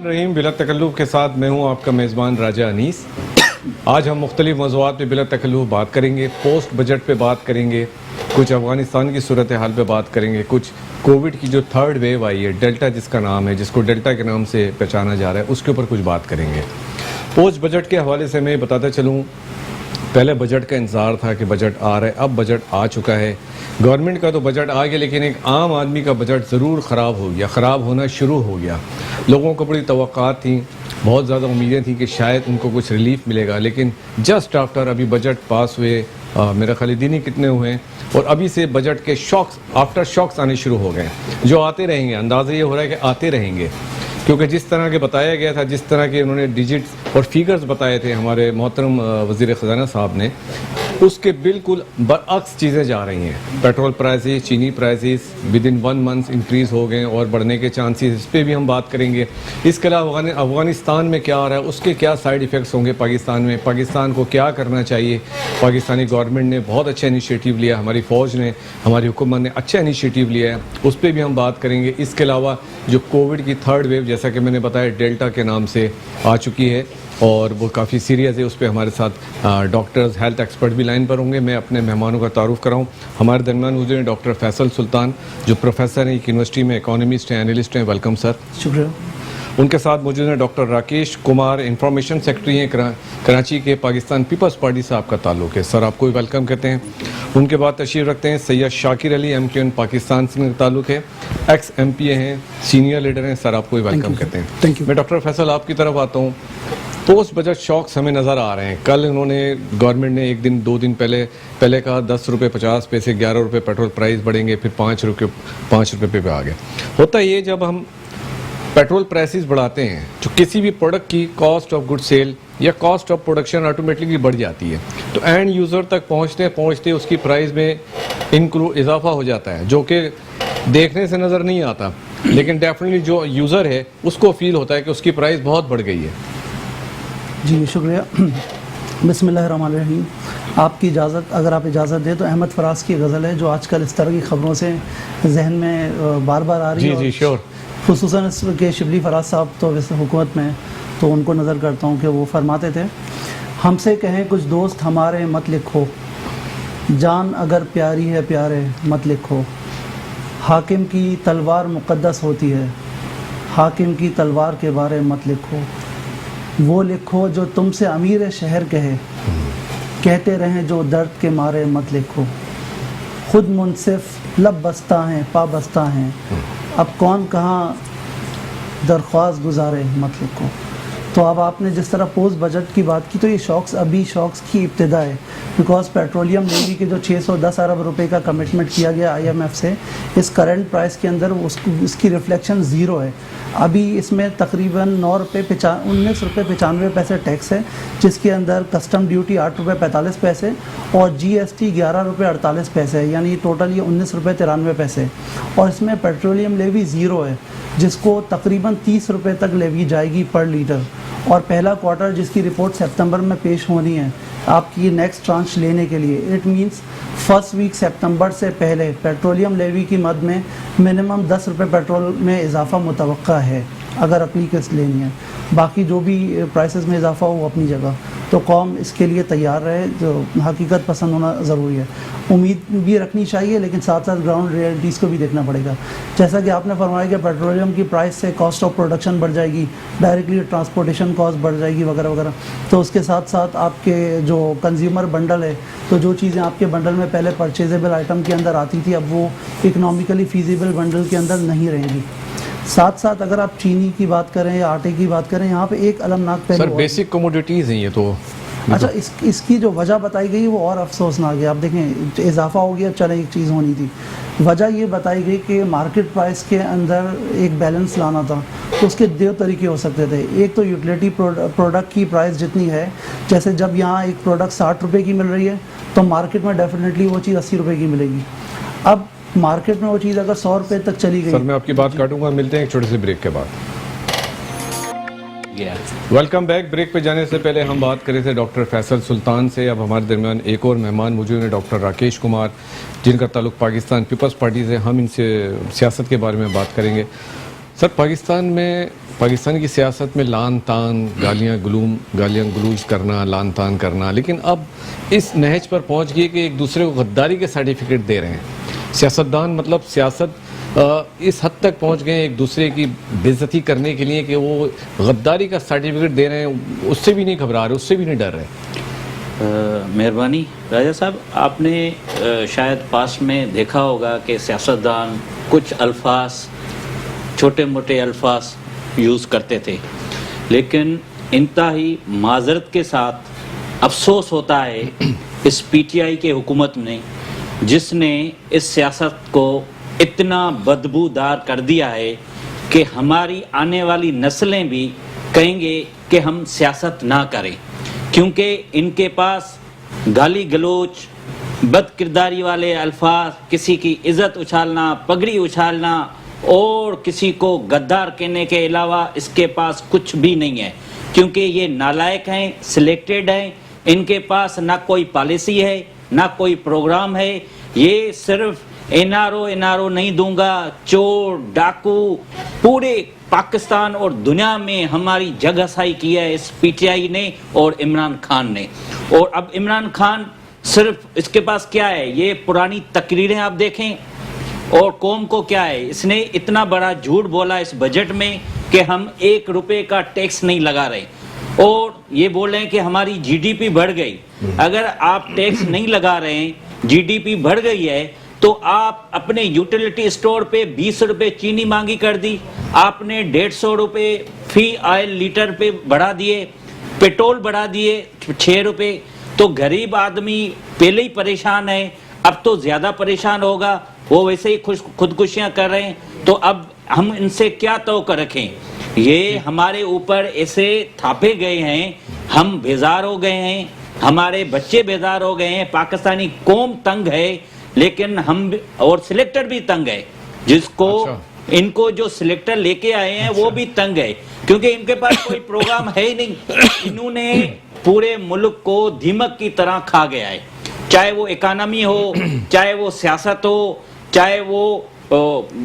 الرحمن الرحیم. بلا تکلف کے ساتھ میں ہوں آپ کا میزبان راجہ انیس. آج ہم مختلف موضوعات پہ بلا تکلف بات کریں گے. پوسٹ بجٹ پہ بات کریں گے, کچھ افغانستان کی صورتحال پہ بات کریں گے, کچھ کووڈ کی جو تھرڈ ویو آئی ہے, ڈیلٹا جس کا نام ہے, جس کو ڈیلٹا کے نام سے پہچانا جا رہا ہے, اس کے اوپر کچھ بات کریں گے. پوسٹ بجٹ کے حوالے سے میں بتاتا چلوں, پہلے بجٹ کا انتظار تھا کہ بجٹ آ رہا ہے, اب بجٹ آ چکا ہے. گورنمنٹ کا تو بجٹ آ گیا, لیکن ایک عام آدمی کا بجٹ ضرور خراب ہو گیا, خراب ہونا شروع ہو گیا. لوگوں کو بڑی توقعات تھیں, بہت زیادہ امیدیں تھیں کہ شاید ان کو کچھ ریلیف ملے گا, لیکن جسٹ آفٹر ابھی بجٹ پاس ہوئے, میرا خیال دن ہی کتنے ہوئے ہیں, اور ابھی سے بجٹ کے شاکس آفٹر شاکس آنے شروع ہو گئے, جو آتے رہیں گے. اندازہ یہ ہو رہا ہے کہ آتے رہیں گے, کیونکہ جس طرح کے بتایا گیا تھا, جس طرح کے انہوں نے ڈیجٹس اور فیگرز بتائے تھے ہمارے محترم وزیر خزانہ صاحب نے, اس کے بالکل برعکس چیزیں جا رہی ہیں. پیٹرول پرائسز, چینی prices with in 1 month increase ہو گئے اور بڑھنے کے چانسز, اس پہ بھی ہم بات کریں گے. اس کے علاوہ افغانستان میں کیا آ رہا ہے, اس کے کیا سائیڈ ایفیکٹس ہوں گے پاکستان میں, پاکستان کو کیا کرنا چاہیے. پاکستانی گورنمنٹ نے بہت اچھا انیشیٹو لیا, ہماری فوج نے, ہماری حکومت نے اچھا انیشیٹو لیا ہے, اس پہ بھی ہم بات کریں گے. اس کے علاوہ جو کووڈ کی تھرڈ ویو, جیسا کہ میں نے بتایا, ڈیلٹا کے نام سے آ چکی ہے اور وہ کافی سیریس ہے, اس پہ ہمارے ساتھ ڈاکٹرز, ہیلتھ ایکسپرٹ بھی لائن پر ہوں گے. میں اپنے مہمانوں کا تعارف کراؤں. ہمارے درمیان موجود ہیں ڈاکٹر فیصل سلطان, جو پروفیسر ہیں ایک یونیورسٹی میں, اکانومسٹ ہیں, اینالسٹ ہیں. Welcome sir. شکریہ. ان کے ساتھ موجود ہیں doctor Rakesh Kumar, information secretary ہیں کراچی کے. پاکستان پیپلز پارٹی سے آپ کا تعلق ہے سر, آپ کو بھی ویلکم کہتے ہیں. ان کے بعد تشریف رکھتے ہیں سید شاکر علی, ایم کیو این پاکستان سے تعلق ہے, ایکس ایم پی اے ہیں, سینئر لیڈر ہیں. سر آپ کو بھی ویلکم کہتے ہیں. میں ڈاکٹر فیصل آپ کی طرف آتا ہوں. پوسٹ بجٹ شاکس ہمیں نظر آ رہے ہیں. کل انہوں نے, گورنمنٹ نے ایک دن 2 دن پہلے کہا 10 روپے 50 پیسے, 11 روپے پیٹرول پرائز بڑھیں گے, پھر 5 روپے پہ آ گئے. ہوتا یہ جب ہم پیٹرول پرائسز بڑھاتے ہیں, جو کسی بھی پروڈکٹ کی کاسٹ آف گڈ سیل یا کاسٹ آف پروڈکشن آٹومیٹکلی بڑھ جاتی ہے, تو اینڈ یوزر تک پہنچتے اس کی پرائز میں اضافہ ہو جاتا ہے, جو کہ دیکھنے سے نظر نہیں آتا, لیکن ڈیفینیٹلی جو یوزر ہے اس کو فیل ہوتا ہے کہ اس کی پرائز بہت بڑھ گئی ہے. جی شکریہ. بسم اللہ الرحمن الرحیم. آپ کی اجازت, اگر آپ اجازت دیں تو احمد فراز کی غزل ہے, جو آج کل اس طرح کی خبروں سے ذہن میں بار بار آ رہی ہے. جی شیور. خصوصاً اس کے شبلی فراز صاحب تو ویسے حکومت میں, تو ان کو نظر کرتا ہوں کہ وہ فرماتے تھے, ہم سے کہیں کچھ دوست ہمارے مت لکھو, جان اگر پیاری ہے پیارے مت لکھو, حاکم کی تلوار مقدس ہوتی ہے, حاکم کی تلوار کے بارے مت لکھو, وہ لکھو جو تم سے امیر شہر کہے, کہتے رہیں جو درد کے مارے مت لکھو, خود منصف لب بستہ ہیں پا بستہ ہیں, اب کون کہاں درخواست گزارے مت لکھو. تو اب آپ نے جس طرح پوسٹ بجٹ کی بات کی, تو یہ شاکس ابھی شاکس کی ابتدا ہے, بیکاز پیٹرولیم نیوی کے جو 610 ارب روپے کا کمٹمنٹ کیا گیا آئی ایم ایف سے, اس کرنٹ پرائس کے اندر اس کی ریفلیکشن زیرو ہے. ابھی اس میں تقریباً 19 روپے 95 پیسے ٹیکس ہے, جس کے اندر کسٹم ڈیوٹی 8 روپے 45 پیسے اور جی ایس ٹی 11 روپے 48 پیسے ہے, یعنی ٹوٹل یہ 19 روپے 93 پیسے. اور اس میں پیٹرولیم لیوی زیرو ہے, جس کو تقریباً 30 روپے تک لیوی جائے گی پر لیٹر. اور پہلا کوارٹر جس کی رپورٹ سپتمبر میں پیش ہونی ہے آپ کی نیکسٹ ٹرانچ لینے کے لیے, اٹ مینس فرسٹ ویک سپتمبر سے پہلے پیٹرولیم لیوی کی مد میں منیمم 10 روپے پیٹرول میں اضافہ متوقع ہے, اگر اپنی قسط لینی ہے. باقی جو بھی پرائسز میں اضافہ ہو وہ اپنی جگہ. تو قوم اس کے لیے تیار رہے, جو حقیقت پسند ہونا ضروری ہے. امید بھی رکھنی چاہیے, لیکن ساتھ ساتھ گراؤنڈ ریئلٹیز کو بھی دیکھنا پڑے گا. جیسا کہ آپ نے فرمایا کہ پیٹرولیم کی پرائس سے کاسٹ آف پروڈکشن بڑھ جائے گی, ڈائریکٹلی ٹرانسپورٹیشن کاسٹ بڑھ جائے گی وغیرہ وغیرہ. تو اس کے ساتھ ساتھ آپ کے جو کنزیومر بنڈل ہے, تو جو چیزیں آپ کے بنڈل میں پہلے پرچیزیبل آئٹم کے اندر آتی تھی, اب وہ اکنامیکلی فیزیبل بنڈل کے اندر نہیں رہیں گی. ساتھ ساتھ اگر آپ چینی کی بات کریں یا آٹے کی بات کریں, یہاں پہ ایک المناک پہلو, سر بیسک کموڈیٹیز ہیں یہ تو. اچھا, اس کی جو وجہ بتائی گئی وہ اور افسوسناک ہے. آپ دیکھیں اضافہ ہو گیا, چلیں ایک چیز ہونی تھی. وجہ یہ بتائی گئی کہ مارکیٹ پرائس کے اندر ایک بیلنس لانا تھا, تو اس کے 2 طریقے ہو سکتے تھے. ایک تو یوٹیلیٹی پروڈکٹ کی پرائس جتنی ہے, جیسے جب یہاں ایک پروڈکٹ 60 روپے کی مل رہی ہے, تو مارکیٹ میں ڈیفینیٹلی وہ چیز 80 روپے کی ملے گی. اب مارکیٹ میں وہ چیز اگر 100 روپے تک چلی گئی. سر میں آپ کی بات کاٹوں گا, ملتے ہیں ایک چھوٹے سے بریک کے بعد. Welcome back. بریک پہ جانے سے پہلے ہم بات کر رہے تھے ڈاکٹر فیصل سلطان سے. اب ہمارے درمیان ایک اور مہمان موجود ہیں, ڈاکٹر راکیش کمار, جن کا تعلق پاکستان پیپلز پارٹی سے. ہم ان سے سیاست کے بارے میں بات کریں گے. سر پاکستان کی سیاست میں لان تان، گالیاں گلوچ کرنا، لان تان کرنا، لیکن اب اس نہج پر پہنچ گئی کہ ایک دوسرے کو غداری کے سرٹیفکیٹ دے رہے ہیں سیاستدان. مطلب سیاست اس حد تک پہنچ گئے ایک دوسرے کی بے عزتی کرنے کے لیے کہ وہ غداری کا سرٹیفکیٹ دے رہے ہیں، اس سے بھی نہیں گھبرا رہے، اس سے بھی نہیں ڈر رہے. مہربانی راجہ صاحب، آپ نے شاید پاس میں دیکھا ہوگا کہ سیاستدان کچھ الفاظ، چھوٹے موٹے الفاظ یوز کرتے تھے، لیکن انتہائی معذرت کے ساتھ افسوس ہوتا ہے اس پی ٹی آئی کے حکومت نے، جس نے اس سیاست کو اتنا بدبودار کر دیا ہے کہ ہماری آنے والی نسلیں بھی کہیں گے کہ ہم سیاست نہ کریں، کیونکہ ان کے پاس گالی گلوچ، بد کرداری والے الفاظ، کسی کی عزت اچھالنا، پگڑی اچھالنا اور کسی کو غدار کہنے کے علاوہ اس کے پاس کچھ بھی نہیں ہے، کیونکہ یہ نالائق ہیں، سلیکٹڈ ہیں، ان کے پاس نہ کوئی پالیسی ہے نہ کوئی پروگرام ہے. یہ صرف این آر او نہیں دوں گا، چور ڈاکو پورے پاکستان اور دنیا میں ہماری جگہ سائی کی ہے اس پی ٹی آئی نے اور عمران خان نے. اور اب عمران خان صرف اس کے پاس کیا ہے، یہ پرانی تقریریں آپ دیکھیں، اور قوم کو کیا ہے، اس نے اتنا بڑا جھوٹ بولا اس بجٹ میں کہ ہم 1 روپے کا ٹیکس نہیں لگا رہے، اور یہ بول رہے ہیں کہ ہماری جی ڈی پی بڑھ گئی. اگر آپ ٹیکس نہیں لگا رہے ہیں، جی ڈی پی بڑھ گئی ہے، تو آپ اپنے یوٹیلیٹی اسٹور پہ 20 روپے چینی مانگی کر دی، آپ نے 150 روپے فی آئل لیٹر پہ بڑھا دیے، پیٹرول بڑھا دیے 6 روپے. تو غریب آدمی پہلے ہی پریشان ہے، اب تو زیادہ پریشان ہوگا. وہ ویسے ہی خودکشیاں کر رہے ہیں، تو اب ہم ان سے کیا توقع رکھیں. یہ ہمارے اوپر ایسے تھاپے گئے ہیں، ہم بیزار ہو گئے ہیں، ہمارے بچے بیزار ہو گئے ہیں، پاکستانی قوم تنگ ہے، لیکن ہم اور سلیکٹر بھی تنگ ہے، جس کو ان کو جو سلیکٹر لے کے آئے ہیں وہ بھی تنگ ہے، کیونکہ ان کے پاس کوئی پروگرام ہے ہی نہیں. انہوں نے پورے ملک کو دیمک کی طرح کھا گیا ہے، چاہے وہ اکانومی ہو، چاہے وہ سیاست ہو، چاہے وہ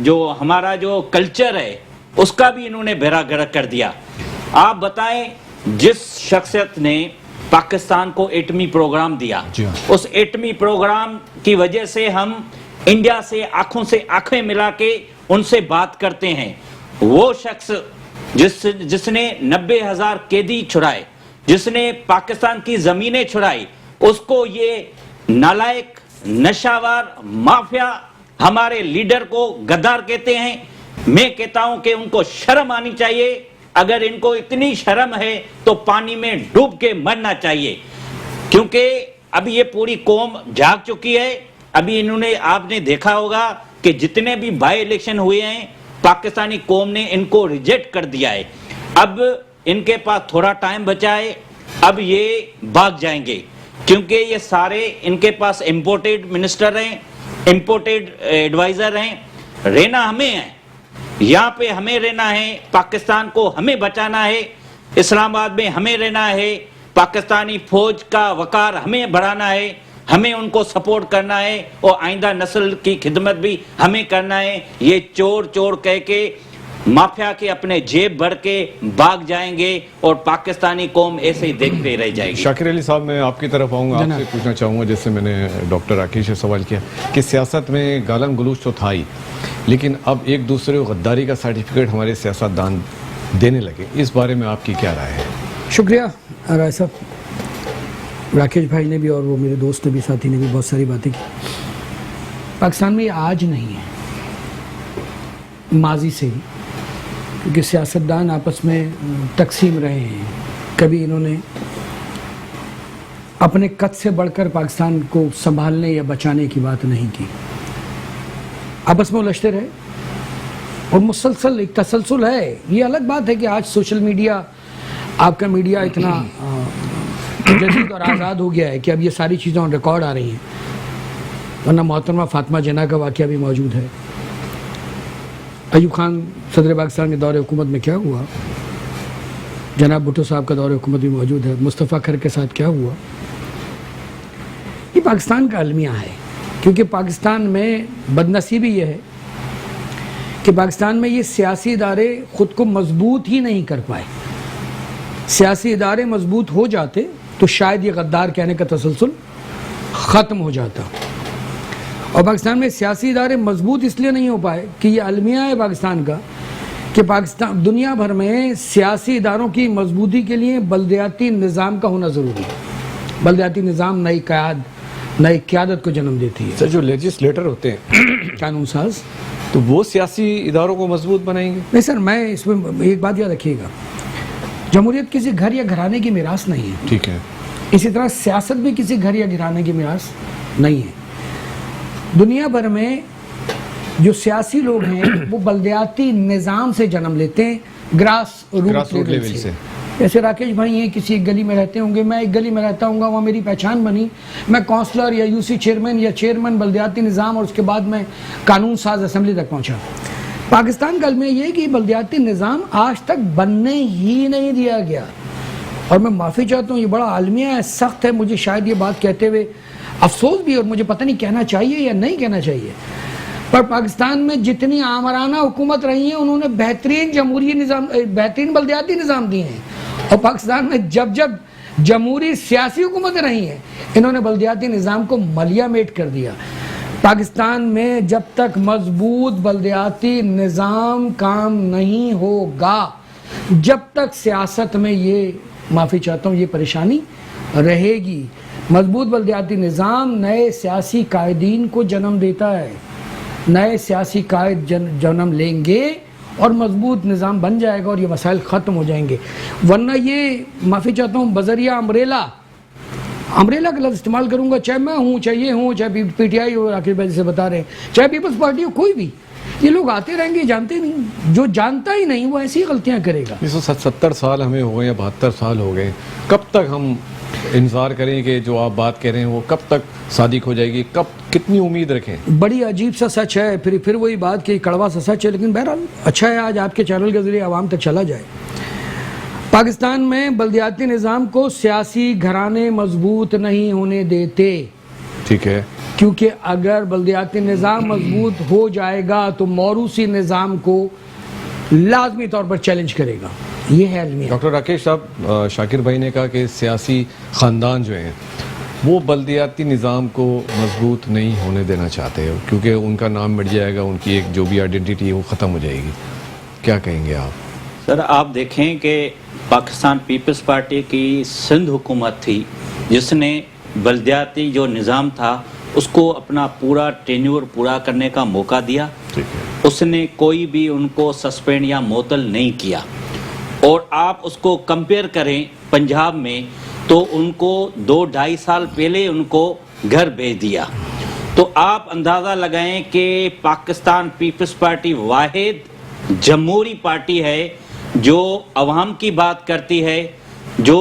جو ہمارا جو کلچر ہے اس کا بھی انہوں نے بھیرا گرک کر دیا. آپ بتائیں، جس شخصیت نے پاکستان کو ایٹمی پروگرام دیا، اس ایٹمی پروگرام کی وجہ سے ہم انڈیا سے آنکھیں ملا کے ان سے بات کرتے ہیں، وہ شخص جس نے 90,000 قیدی چھڑائے، جس نے پاکستان کی زمینیں چھڑائی، اس کو یہ نالائق، نشاور، مافیا ہمارے لیڈر کو غدار کہتے ہیں. میں کہتا ہوں کہ ان کو شرم آنی چاہیے. اگر ان کو اتنی شرم ہے تو پانی میں ڈوب کے مرنا چاہیے، کیونکہ اب یہ پوری قوم جاگ چکی ہے. ابھی آپ نے دیکھا ہوگا کہ جتنے بھی بائی الیکشن ہوئے ہیں، پاکستانی قوم نے ان کو ریجیکٹ کر دیا ہے. اب ان کے پاس تھوڑا ٹائم بچا ہے، اب یہ بھاگ جائیں گے، کیونکہ یہ سارے ان کے پاس امپورٹڈ منسٹر ہیں، امپورٹڈ ایڈوائزر ہیں. رہنا ہمیں ہے، یہاں پہ ہمیں رہنا ہے، پاکستان کو ہمیں بچانا ہے، اسلام آباد میں ہمیں رہنا ہے، پاکستانی فوج کا وقار ہمیں بڑھانا ہے، ہمیں ان کو سپورٹ کرنا ہے، اور آئندہ نسل کی خدمت بھی ہمیں کرنا ہے. یہ چور چور کہہ کے مافیا کے اپنے جیب بھر کے بھاگ جائیں گے اور پاکستانی قوم ایسے ہی دیکھتے رہ جائے گی. شاکر علی صاحب، میں آپ کی طرف آؤں گا، آپ سے پوچھنا چاہوں گا جیسے میں نے ڈاکٹر راکیش سے سوال کیا کہ سیاست میں گالم گلوچ تو تھا ہی، لیکن اب ایک دوسرے کو غداری کا سرٹیفکیٹ ہمارے سیاستدان دینے لگے، اس بارے میں آپ کی کیا رائے ہے؟ شکریہ رائے صاحب. راکیش بھائی نے بھی اور وہ میرے دوست نے بھی، ساتھی نے بھی بہت ساری باتیں کی. پاکستان میں یہ آج نہیں ہے، ماضی سے ہی، کیونکہ سیاستدان آپس میں تقسیم رہے ہیں. کبھی انہوں نے اپنے قد سے بڑھ کر پاکستان کو سنبھالنے یا بچانے کی بات نہیں کی، آپس میں الجھتے رہے، اور مسلسل ایک تسلسل ہے. یہ الگ بات ہے کہ آج سوشل میڈیا، آپ کا میڈیا اتنا جدید اور آزاد ہو گیا ہے کہ اب یہ ساری چیزیں آن ریکارڈ آ رہی ہیں، ورنہ محترمہ فاطمہ جناح کا واقعہ بھی موجود ہے. ایوب خان صدر پاکستان کے دور حکومت میں کیا ہوا، جناب بھٹو صاحب کا دور حکومت بھی موجود ہے، مصطفیٰ کھر کے ساتھ کیا ہوا. یہ پاکستان کا المیہ ہے، کیونکہ پاکستان میں بدنصیبی یہ ہے کہ پاکستان میں یہ سیاسی ادارے خود کو مضبوط ہی نہیں کر پائے. سیاسی ادارے مضبوط ہو جاتے تو شاید یہ غدار کہنے کا تسلسل ختم ہو جاتا. اور پاکستان میں سیاسی ادارے مضبوط اس لیے نہیں ہو پائے کہ یہ المیہ ہے پاکستان کا کہ پاکستان دنیا بھر میں سیاسی اداروں کی مضبوطی کے لیے بلدیاتی نظام کا ہونا ضروری ہے. بلدیاتی نظام نئی قیادت کو جنم دیتی ہے. سر جو لیجسلیٹر ہوتے ہیں قانون ساز تو وہ سیاسی اداروں کو مضبوط بنائیں گے؟ نہیں سر، میں اس میں ایک بات یاد رکھیے گا، جمہوریت کسی گھر یا گھرانے کی میراث نہیں ہے. ٹھیک ہے. اسی طرح سیاست بھی کسی گھر یا گھرانے کی میراث نہیں ہے. دنیا بھر میں جو سیاسی لوگ ہیں وہ بلدیاتی نظام سے جنم لیتے ہیں، گراس روٹ لیول سے. جیسے راکیش بھائی ہیں، کسی ایک گلی میں رہتے ہوں گے، میں ایک گلی میں رہتا ہوں گا، وہاں میری پہچان بنی، میں کونسلر یا یو سی چیئرمین یا چیئرمین بلدیاتی نظام، اور اس کے بعد میں قانون ساز اسمبلی تک پہنچا. پاکستان کا المیہ یہ ہے کہ بلدیاتی نظام آج تک بننے ہی نہیں دیا گیا. اور میں معافی چاہتا ہوں، یہ بڑا المیہ ہے، سخت ہے. مجھے شاید یہ بات کہتے ہوئے افسوس بھی، اور مجھے پتہ نہیں کہنا چاہیے یا نہیں کہنا چاہیے، پر پاکستان میں جتنی آمرانہ حکومت رہی ہیں انہوں نے بہترین جمہوری نظام، بہترین بلدیاتی نظام دیے ہیں. اور پاکستان میں جب جمہوری سیاسی حکومتیں رہی ہیں انہوں نے بلدیاتی نظام کو ملیا میٹ کر دیا. پاکستان میں جب تک مضبوط بلدیاتی نظام کام نہیں ہوگا، جب تک سیاست میں یہ، معافی چاہتا ہوں، یہ پریشانی رہے گی. مضبوط بلدیاتی نظام نئے سیاسی قائدین کو جنم دیتا ہے. نئے سیاسی قائد جنم لیں گے اور مضبوط نظام بن جائے گا اور یہ مسائل ختم ہو جائیں گے. ورنہ یہ، معافی چاہتا ہوں، بذریعہ امبریلا کا لفظ استعمال کروں گا، چاہے میں ہوں، چاہے یہ ہوں، چاہے پی ٹی آئی ہو، راکیش بھائی سے بتا رہے ہیں، چاہے پیپلز پارٹی ہو، کوئی بھی، یہ لوگ آتے رہیں گے، جانتے نہیں. جو جانتا ہی نہیں وہ ایسی غلطیاں کرے گا. 170 سال ہمیں ہو گئے یا 72 سال ہو گئے، کب تک ہم انتظار کریں کہ جو آپ بات کہہ رہے ہیں وہ کب تک صادق ہو جائے گی؟ کتنی امید رکھیں؟ بڑی عجیب سا سچ ہے، پھر وہی بات کہ کڑوا سا سچ ہے، لیکن بہرحال اچھا ہے آج آپ کے چینل کے ذریعے عوام تک چلا جائے. پاکستان میں بلدیاتی نظام کو سیاسی گھرانے مضبوط نہیں ہونے دیتے. ٹھیک ہے. کیونکہ اگر بلدیاتی نظام مضبوط ہو جائے گا تو موروثی نظام کو لازمی طور پر چیلنج کرے گا. یہ ہے المیہ. ڈاکٹر راکیش صاحب، شاکر بھائی نے کہا کہ سیاسی خاندان جو ہیں وہ بلدیاتی نظام کو مضبوط نہیں ہونے دینا چاہتے کیونکہ ان کا نام مٹ جائے گا، ان کی ایک جو بھی آئیڈینٹی ہے وہ ختم ہو جائے گی. کیا کہیں گے آپ؟ سر، آپ دیکھیں کہ پاکستان پیپلز پارٹی کی سندھ حکومت تھی جس نے بلدیاتی جو نظام تھا اس کو اپنا پورا ٹینیور پورا کرنے کا موقع دیا. اس نے کوئی بھی ان کو سسپینڈ یا معطل نہیں کیا. اور آپ اس کو کمپیئر کریں پنجاب میں تو ان کو 2-2.5 سال پہلے ان کو گھر بھیج دیا. تو آپ اندازہ لگائیں کہ پاکستان پیپلز پارٹی واحد جمہوری پارٹی ہے جو عوام کی بات کرتی ہے، جو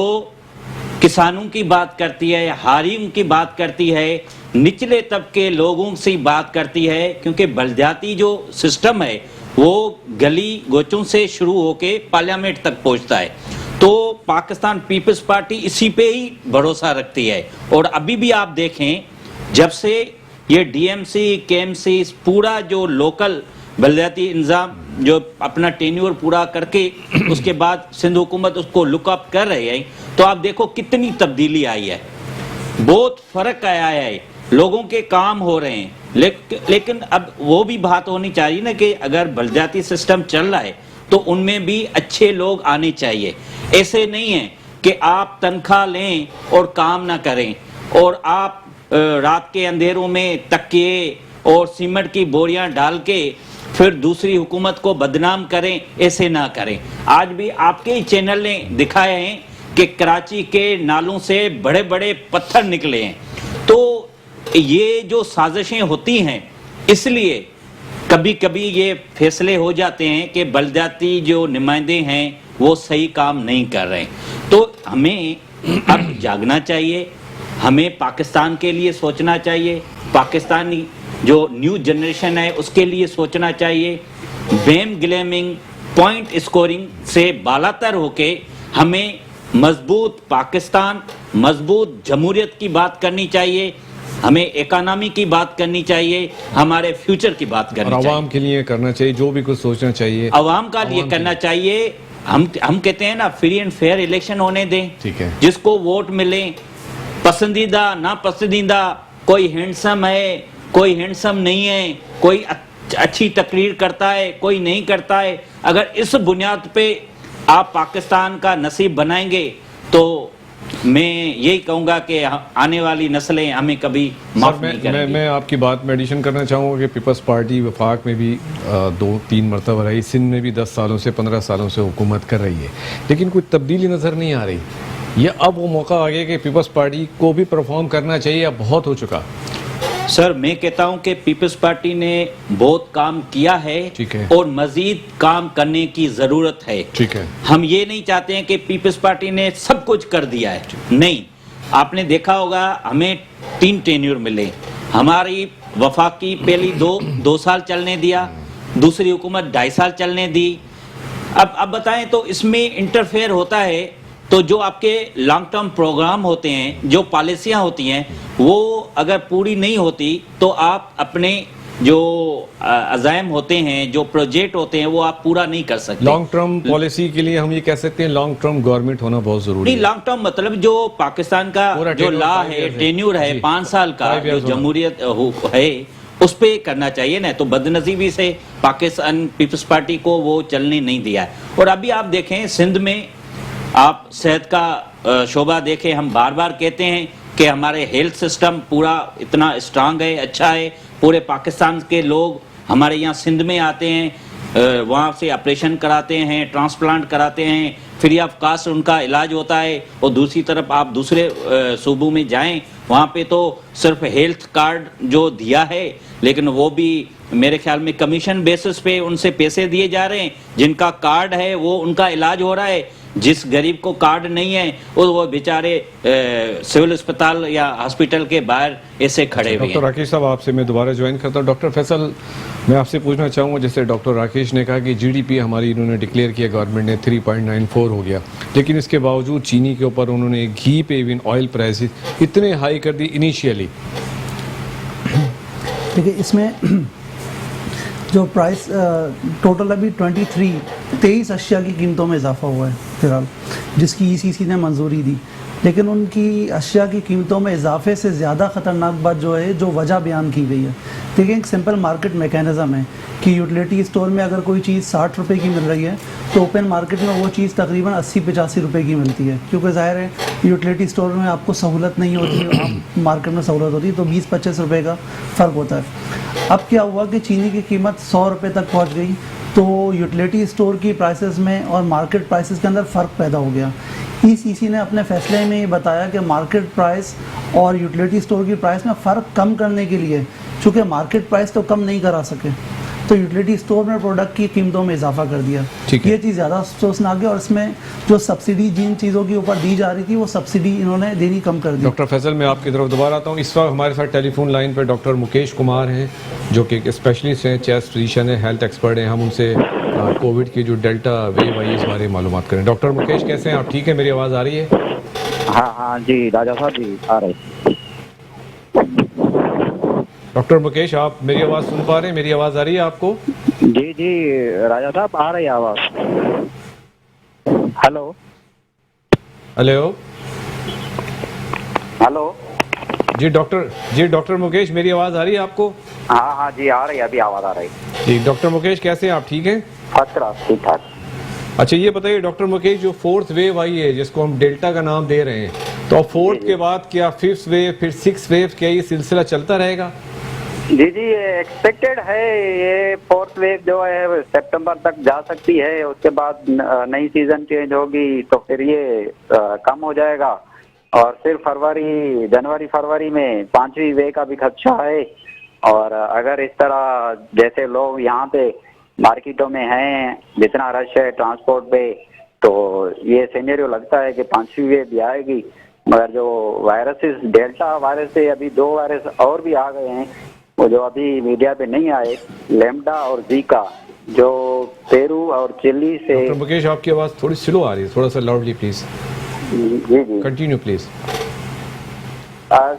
کسانوں کی بات کرتی ہے، حریم کی بات کرتی ہے، نچلے طبقے لوگوں سے بات کرتی ہے. کیونکہ بلدیاتی جو سسٹم ہے وہ گلی گوچوں سے شروع ہو کے پارلیمنٹ تک پہنچتا ہے. تو پاکستان پیپلز پارٹی اسی پہ ہی بھروسہ رکھتی ہے. اور ابھی بھی آپ دیکھیں جب سے یہ ڈی ایم سی کے ایم سی پورا جو لوکل بلدیاتی نظام جو اپنا ٹینیور پورا کر کے اس کے بعد سندھ حکومت اس کو لک اپ کر رہے ہیں تو آپ دیکھو کتنی تبدیلی آئی ہے، بہت فرق آیا ہے، لوگوں کے کام ہو رہے ہیں. لیکن اب وہ بھی بات ہونی چاہیے نا کہ اگر بلدیاتی سسٹم چل رہا ہے تو ان میں بھی اچھے لوگ آنے چاہیے. ایسے نہیں ہے کہ آپ تنخواہ لیں اور کام نہ کریں اور آپ رات کے اندھیروں میں تکیے اور سیمنٹ کی بوریاں ڈال کے پھر دوسری حکومت کو بدنام کریں. ایسے نہ کریں. آج بھی آپ کے چینل نے دکھائے ہیں کہ کراچی کے نالوں سے بڑے بڑے پتھر نکلے ہیں. تو یہ جو سازشیں ہوتی ہیں اس لیے کبھی کبھی یہ فیصلے ہو جاتے ہیں کہ بلدیاتی جو نمائندے ہیں وہ صحیح کام نہیں کر رہے. تو ہمیں اب جاگنا چاہیے، ہمیں پاکستان کے لیے سوچنا چاہیے، پاکستانی جو نیو جنریشن ہے اس کے لیے سوچنا چاہیے. بیم گلیمنگ، پوائنٹ اسکورنگ سے بالاتر ہو کے ہمیں مضبوط پاکستان، مضبوط جمہوریت کی بات کرنی چاہیے. ہمیں اکانومی کی بات کرنی چاہیے, ہمارے فیوچر کی بات اور کرنی چاہیے, عوام کے لیے کرنا چاہیے, جو بھی کچھ سوچنا چاہیے عوام کا لیے کرنا چاہیے. ہم کہتے ہیں نا فری اینڈ فیئر الیکشن ہونے دیں, ٹھیک ہے, جس کو ووٹ ملیں, پسندیدہ ناپسندیدہ, کوئی ہینڈسم ہے کوئی ہینڈسم نہیں ہے, کوئی اچھی تقریر کرتا ہے کوئی نہیں کرتا ہے, اگر اس بنیاد پہ آپ پاکستان کا نصیب بنائیں گے تو میں یہی کہوں گا کہ آنے والی نسلیں ہمیں کبھی معاف نہیں کریں گی. میں آپ کی بات میں ایڈیشن کرنا چاہوں گا کہ پیپلز پارٹی وفاق میں بھی 2-3 مرتبہ رہی, سندھ میں بھی 10 سالوں سے 15 سالوں سے حکومت کر رہی ہے, لیکن کوئی تبدیلی نظر نہیں آ رہی. یہ اب وہ موقع آ گیا کہ پیپلز پارٹی کو بھی پرفارم کرنا چاہیے, اب بہت ہو چکا. سر میں کہتا ہوں کہ پیپلز پارٹی نے بہت کام کیا ہے اور مزید کام کرنے کی ضرورت ہے. ٹھیک ہے, ہم یہ نہیں چاہتے ہیں کہ پیپلز پارٹی نے سب کچھ کر دیا ہے, نہیں. آپ نے دیکھا ہوگا ہمیں 3 ٹینیور ملے, ہماری وفاقی پہلی 2 سال چلنے دیا, دوسری حکومت 2.5 سال چلنے دی. اب بتائیں تو اس میں انٹرفیئر ہوتا ہے تو جو آپ کے لانگ ٹرم پروگرام ہوتے ہیں, جو پالیسیاں ہوتی ہیں, وہ اگر پوری نہیں ہوتی تو آپ اپنے جو عزائم ہوتے ہیں, جو پروجیکٹ ہوتے ہیں, وہ آپ پورا نہیں کر سکتے. لانگ ٹرم پالیسی کے لیے ہم یہ کہہ سکتے ہیں لانگ ٹرم گورنمنٹ ہونا بہت ضروری ہے. نہیں, لانگ ٹرم مطلب جو پاکستان کا جو لا ہے, ٹینیور ہے 5 سال کا, جو جمہوریت ہے اس پہ کرنا چاہیے نا. تو بدنصیبی سے پاکستان پیپلز پارٹی کو وہ چلنے نہیں دیا ہے. اور ابھی آپ دیکھیں سندھ میں آپ صحت کا شعبہ دیکھیں, ہم بار بار کہتے ہیں کہ ہمارے ہیلتھ سسٹم پورا اتنا اسٹرانگ ہے, اچھا ہے. پورے پاکستان کے لوگ ہمارے یہاں سندھ میں آتے ہیں, وہاں سے آپریشن کراتے ہیں, ٹرانسپلانٹ کراتے ہیں, فری آف کاسٹ ان کا علاج ہوتا ہے. اور دوسری طرف آپ دوسرے صوبوں میں جائیں, وہاں پہ تو صرف ہیلتھ کارڈ جو دیا ہے, لیکن وہ بھی میرے خیال میں کمیشن بیسس پہ ان سے پیسے دیے جا رہے ہیں. جن کا کارڈ ہے وہ ان کا علاج ہو رہا ہے, جس غریب کو کارڈ نہیں ہے وہ بیچارے سول اسپتال یا ہاسپٹل کے باہر ایسے کھڑے ہوئے ہیں. ڈاکٹر راکیش صاحب, آپ سے میں دوبارہ جوائن کرتا ہوں. ڈاکٹر فیصل, میں آپ سے پوچھنا چاہوں گا, جیسے ڈاکٹر راکیش نے کہا کہ جی ڈی پی ہماری انہوں نے ڈکلیئر کیا گورنمنٹ نے 3.94 ہو گیا, لیکن اس کے باوجود چینی کے اوپر انہوں نے گھی پہ ایون آئل پرائسز اتنے ہائی کر دی انیشیلی. دیکھیے اس میں جو پرائس ٹوٹل ابھی 23 اشیاء کی قیمتوں میں اضافہ ہوا ہے فی الحال, جس کی ECC نے منظوری دی, لیکن ان کی اشیاء کی قیمتوں میں اضافے سے زیادہ خطرناک بات جو ہے, جو وجہ بیان کی گئی ہے. دیکھیں ایک سمپل مارکیٹ میکینزم ہے کہ یوٹیلیٹی اسٹور میں اگر کوئی چیز 60 روپے کی مل رہی ہے تو اوپن مارکیٹ میں وہ چیز تقریباً 80-85 روپے کی ملتی ہے, کیونکہ ظاہر ہے یوٹیلیٹی اسٹور میں آپ کو سہولت نہیں ہوتی ہے, آپ مارکیٹ میں سہولت ہوتی ہے, تو 20-25 روپے کا فرق ہوتا ہے. اب کیا ہوا کہ چینی کی قیمت 100 روپے تک پہنچ گئی, تو یوٹیلیٹی اسٹور کی پرائسز میں اور مارکیٹ پرائسز کے اندر فرق پیدا ہو گیا. ECC نے اپنے فیصلے میں یہ بتایا کہ مارکیٹ پرائس اور یوٹیلیٹی اسٹور کی پرائس میں فرق کم کرنے کے لیے, چونکہ مارکیٹ پرائس تو کم نہیں کرا سکے, تو یوٹیلیٹی اسٹور میں پروڈکٹ کی قیمتوں میں اضافہ کر دیا. یہ چیز زیادہ افسوسناک ہے, اور اس میں جو سبسڈی جن چیزوں کے اوپر دی جا رہی تھی وہ سبسڈی انہوں نے دینی کم کر دی. ڈاکٹر فیصل, میں آپ کی طرف دوبارہ آتا ہوں. اس وقت ہمارے ساتھ ٹیلی فون لائن پہ ڈاکٹر مکیش کمار ہیں, جو کہ ایک اسپیشلسٹ ہیں, چیسٹ فزیشین ہیں, ہیلتھ ایکسپرٹ ہیں. ہم ان سے کووڈ کی جو ڈیلٹا ویو آئی اس بارے میں معلومات کریں. ڈاکٹر مکیش کیسے ہیں آپ, ٹھیک ہے, میری آواز آ رہی ہے؟ ہاں جی راجہ صاحب جی آ رہے. ڈاکٹر مکیش, آپ میری آواز سن پا رہے ہیں, میری آواز آ رہی ہے آپ کو؟ جی راجہ صاحب آ رہی آواز. ہلو ہلو ہلو جی ڈاکٹر مکیش, میری آواز آ رہی ہے آپ کو؟ ہاں جی آ رہی ہے, ابھی آواز آ رہی. جی ڈاکٹر مکیش کیسے ہیں آپ, ٹھیک ہیں؟ فرسٹ کلاس, ٹھیک ٹھاک. اچھا یہ بتائیے ڈاکٹر مکیش, جو 4th ویو آئی ہے جس کو ہم ڈیلٹا کا نام دے رہے ہیں, تو اب 4th کے بعد کیا 5th ویو, پھر 6th ویو, کیا یہ سلسلہ چلتا رہے گا؟ جی ایکسپیکٹڈ ہے یہ 4th ویو جو ہے سپٹمبر تک جا سکتی ہے. اس کے بعد نئی سیزن چینج ہوگی تو پھر یہ کم ہو جائے گا, اور پھر جنوری فروری میں 5ویں ویو کا بھی خدشہ ہے. اور اگر اس طرح جیسے لوگ یہاں پہ مارکیٹوں میں ہیں, جتنا رش ہے ٹرانسپورٹ پہ, تو یہ سینیریو لگتا ہے کہ 5ویں ویو بھی آئے گی. مگر جو وائرسز ڈیلٹا وائرس سے ابھی 2 وائرس اور بھی آ گئے ہیں, وہ جو ابھی میڈیا پہ نہیں آئے, لیمڈا اور زیکا, جو پیرو اور چلی سے. ڈاکٹر مکیش آپ کی آواز تھوڑی سلو آ رہی ہے, تھوڑا سا لاؤڈلی پلیز. جی کنٹینیو پلیز.